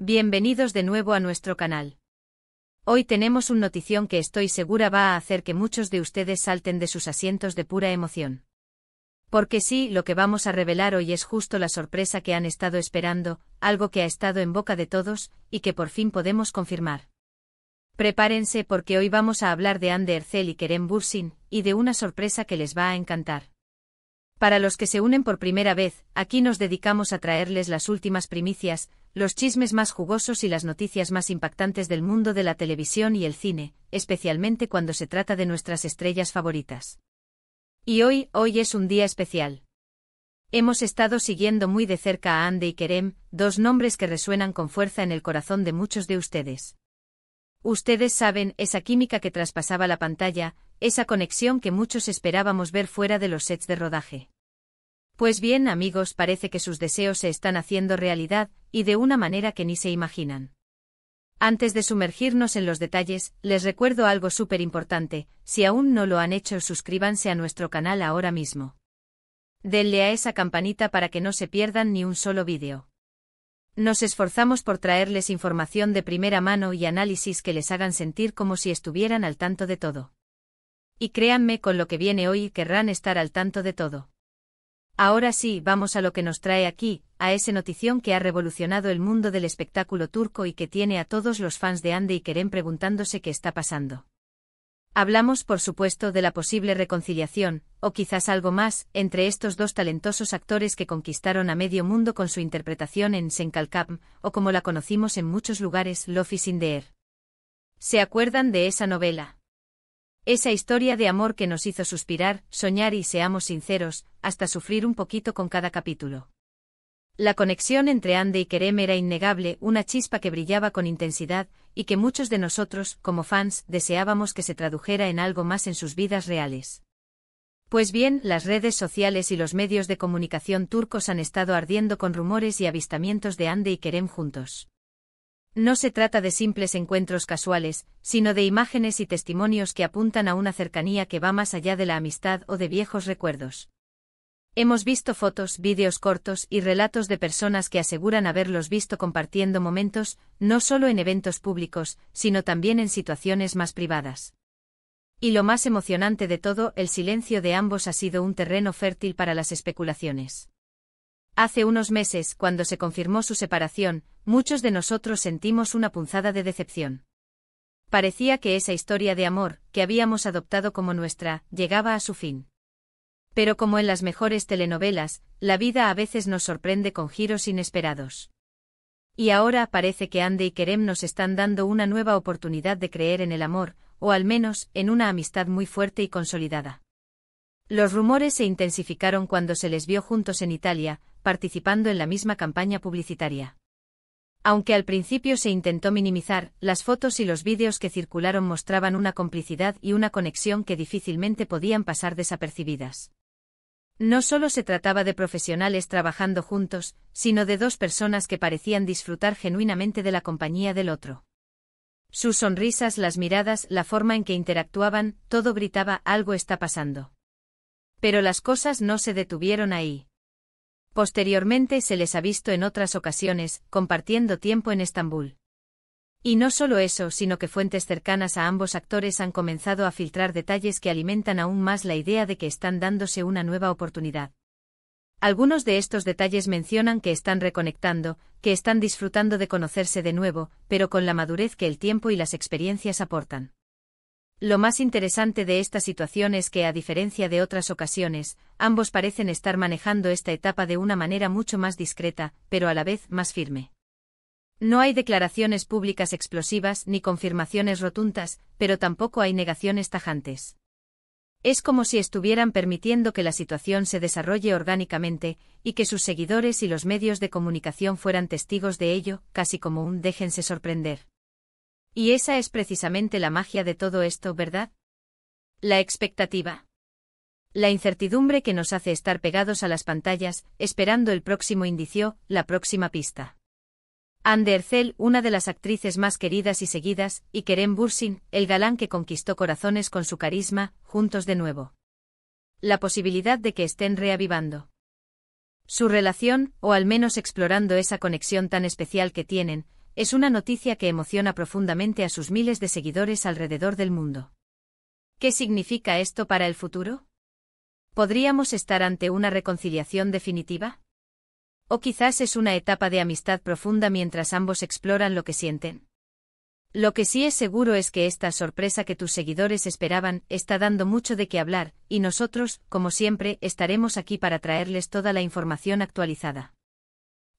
Bienvenidos de nuevo a nuestro canal. Hoy tenemos una notición que estoy segura va a hacer que muchos de ustedes salten de sus asientos de pura emoción. Porque sí, lo que vamos a revelar hoy es justo la sorpresa que han estado esperando, algo que ha estado en boca de todos, y que por fin podemos confirmar. Prepárense porque hoy vamos a hablar de Hande Erçel y Kerem Bürsin, y de una sorpresa que les va a encantar. Para los que se unen por primera vez, aquí nos dedicamos a traerles las últimas primicias, los chismes más jugosos y las noticias más impactantes del mundo de la televisión y el cine, especialmente cuando se trata de nuestras estrellas favoritas. Y hoy es un día especial. Hemos estado siguiendo muy de cerca a Hande y Kerem, dos nombres que resuenan con fuerza en el corazón de muchos de ustedes. Ustedes saben, esa química que traspasaba la pantalla, esa conexión que muchos esperábamos ver fuera de los sets de rodaje. Pues bien, amigos, parece que sus deseos se están haciendo realidad, y de una manera que ni se imaginan. Antes de sumergirnos en los detalles, les recuerdo algo súper importante: si aún no lo han hecho, suscríbanse a nuestro canal ahora mismo. Denle a esa campanita para que no se pierdan ni un solo vídeo. Nos esforzamos por traerles información de primera mano y análisis que les hagan sentir como si estuvieran al tanto de todo. Y créanme, con lo que viene hoy querrán estar al tanto de todo. Ahora sí, vamos a lo que nos trae aquí, a esa notición que ha revolucionado el mundo del espectáculo turco y que tiene a todos los fans de Hande y Kerem preguntándose qué está pasando. Hablamos, por supuesto, de la posible reconciliación, o quizás algo más, entre estos dos talentosos actores que conquistaron a medio mundo con su interpretación en Sen Kalkam, o como la conocimos en muchos lugares, Love is in the air. ¿Se acuerdan de esa novela? Esa historia de amor que nos hizo suspirar, soñar y, seamos sinceros, hasta sufrir un poquito con cada capítulo. La conexión entre Hande y Kerem era innegable, una chispa que brillaba con intensidad, y que muchos de nosotros, como fans, deseábamos que se tradujera en algo más en sus vidas reales. Pues bien, las redes sociales y los medios de comunicación turcos han estado ardiendo con rumores y avistamientos de Hande y Kerem juntos. No se trata de simples encuentros casuales, sino de imágenes y testimonios que apuntan a una cercanía que va más allá de la amistad o de viejos recuerdos. Hemos visto fotos, vídeos cortos y relatos de personas que aseguran haberlos visto compartiendo momentos, no solo en eventos públicos, sino también en situaciones más privadas. Y lo más emocionante de todo, el silencio de ambos ha sido un terreno fértil para las especulaciones. Hace unos meses, cuando se confirmó su separación, muchos de nosotros sentimos una punzada de decepción. Parecía que esa historia de amor, que habíamos adoptado como nuestra, llegaba a su fin. Pero como en las mejores telenovelas, la vida a veces nos sorprende con giros inesperados. Y ahora parece que Hande y Kerem nos están dando una nueva oportunidad de creer en el amor, o al menos, en una amistad muy fuerte y consolidada. Los rumores se intensificaron cuando se les vio juntos en Italia, participando en la misma campaña publicitaria. Aunque al principio se intentó minimizar, las fotos y los vídeos que circularon mostraban una complicidad y una conexión que difícilmente podían pasar desapercibidas. No solo se trataba de profesionales trabajando juntos, sino de dos personas que parecían disfrutar genuinamente de la compañía del otro. Sus sonrisas, las miradas, la forma en que interactuaban, todo gritaba: algo está pasando. Pero las cosas no se detuvieron ahí. Posteriormente se les ha visto en otras ocasiones, compartiendo tiempo en Estambul. Y no solo eso, sino que fuentes cercanas a ambos actores han comenzado a filtrar detalles que alimentan aún más la idea de que están dándose una nueva oportunidad. Algunos de estos detalles mencionan que están reconectando, que están disfrutando de conocerse de nuevo, pero con la madurez que el tiempo y las experiencias aportan. Lo más interesante de esta situación es que, a diferencia de otras ocasiones, ambos parecen estar manejando esta etapa de una manera mucho más discreta, pero a la vez más firme. No hay declaraciones públicas explosivas ni confirmaciones rotundas, pero tampoco hay negaciones tajantes. Es como si estuvieran permitiendo que la situación se desarrolle orgánicamente, y que sus seguidores y los medios de comunicación fueran testigos de ello, casi como un déjense sorprender. Y esa es precisamente la magia de todo esto, ¿verdad? La expectativa. La incertidumbre que nos hace estar pegados a las pantallas, esperando el próximo indicio, la próxima pista. Hande Erçel, una de las actrices más queridas y seguidas, y Kerem Bürsin, el galán que conquistó corazones con su carisma, juntos de nuevo. La posibilidad de que estén reavivando su relación, o al menos explorando esa conexión tan especial que tienen, es una noticia que emociona profundamente a sus miles de seguidores alrededor del mundo. ¿Qué significa esto para el futuro? ¿Podríamos estar ante una reconciliación definitiva? ¿O quizás es una etapa de amistad profunda mientras ambos exploran lo que sienten? Lo que sí es seguro es que esta sorpresa que tus seguidores esperaban está dando mucho de qué hablar, y nosotros, como siempre, estaremos aquí para traerles toda la información actualizada.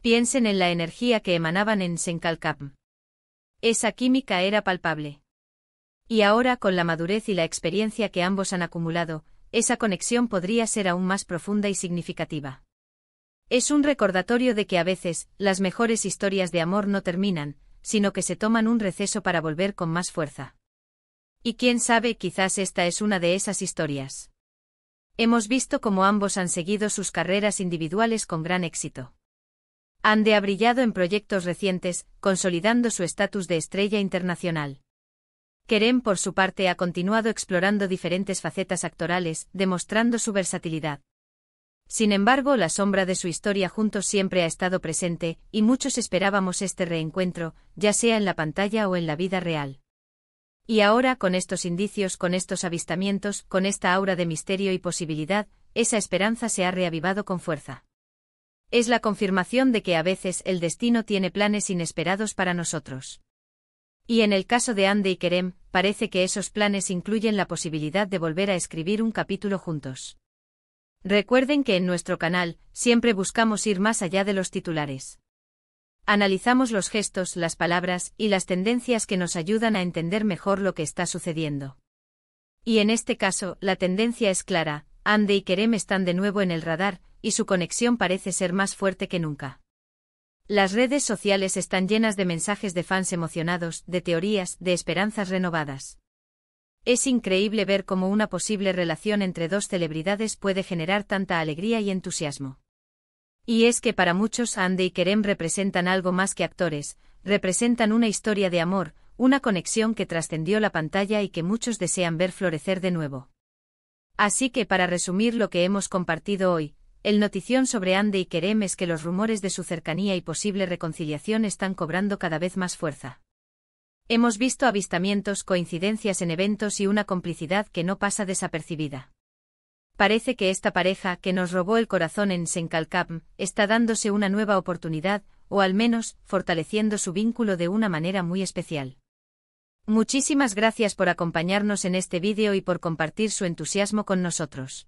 Piensen en la energía que emanaban en Senkalkam. Esa química era palpable. Y ahora, con la madurez y la experiencia que ambos han acumulado, esa conexión podría ser aún más profunda y significativa. Es un recordatorio de que a veces, las mejores historias de amor no terminan, sino que se toman un receso para volver con más fuerza. Y quién sabe, quizás esta es una de esas historias. Hemos visto cómo ambos han seguido sus carreras individuales con gran éxito. Ande ha brillado en proyectos recientes, consolidando su estatus de estrella internacional. Kerem, por su parte, ha continuado explorando diferentes facetas actorales, demostrando su versatilidad. Sin embargo, la sombra de su historia juntos siempre ha estado presente, y muchos esperábamos este reencuentro, ya sea en la pantalla o en la vida real. Y ahora, con estos indicios, con estos avistamientos, con esta aura de misterio y posibilidad, esa esperanza se ha reavivado con fuerza. Es la confirmación de que a veces el destino tiene planes inesperados para nosotros. Y en el caso de Ande y Kerem, parece que esos planes incluyen la posibilidad de volver a escribir un capítulo juntos. Recuerden que en nuestro canal, siempre buscamos ir más allá de los titulares. Analizamos los gestos, las palabras y las tendencias que nos ayudan a entender mejor lo que está sucediendo. Y en este caso, la tendencia es clara: Ande y Kerem están de nuevo en el radar, y su conexión parece ser más fuerte que nunca. Las redes sociales están llenas de mensajes de fans emocionados, de teorías, de esperanzas renovadas. Es increíble ver cómo una posible relación entre dos celebridades puede generar tanta alegría y entusiasmo. Y es que para muchos Ande y Kerem representan algo más que actores, representan una historia de amor, una conexión que trascendió la pantalla y que muchos desean ver florecer de nuevo. Así que, para resumir lo que hemos compartido hoy, el notición sobre Ande y Kerem es que los rumores de su cercanía y posible reconciliación están cobrando cada vez más fuerza. Hemos visto avistamientos, coincidencias en eventos y una complicidad que no pasa desapercibida. Parece que esta pareja, que nos robó el corazón en Senkalkam, está dándose una nueva oportunidad, o al menos, fortaleciendo su vínculo de una manera muy especial. Muchísimas gracias por acompañarnos en este vídeo y por compartir su entusiasmo con nosotros.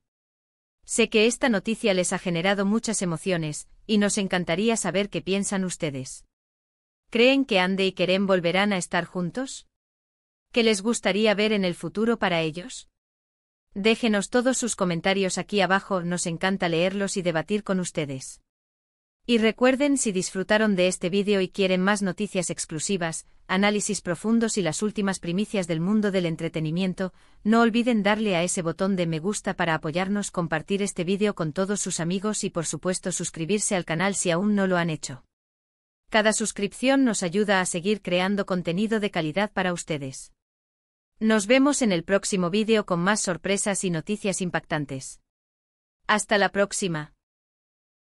Sé que esta noticia les ha generado muchas emociones, y nos encantaría saber qué piensan ustedes. ¿Creen que Ande y Kerem volverán a estar juntos? ¿Qué les gustaría ver en el futuro para ellos? Déjenos todos sus comentarios aquí abajo, nos encanta leerlos y debatir con ustedes. Y recuerden, si disfrutaron de este vídeo y quieren más noticias exclusivas, análisis profundos y las últimas primicias del mundo del entretenimiento, no olviden darle a ese botón de me gusta para apoyarnos, compartir este vídeo con todos sus amigos y por supuesto suscribirse al canal si aún no lo han hecho. Cada suscripción nos ayuda a seguir creando contenido de calidad para ustedes. Nos vemos en el próximo vídeo con más sorpresas y noticias impactantes. Hasta la próxima.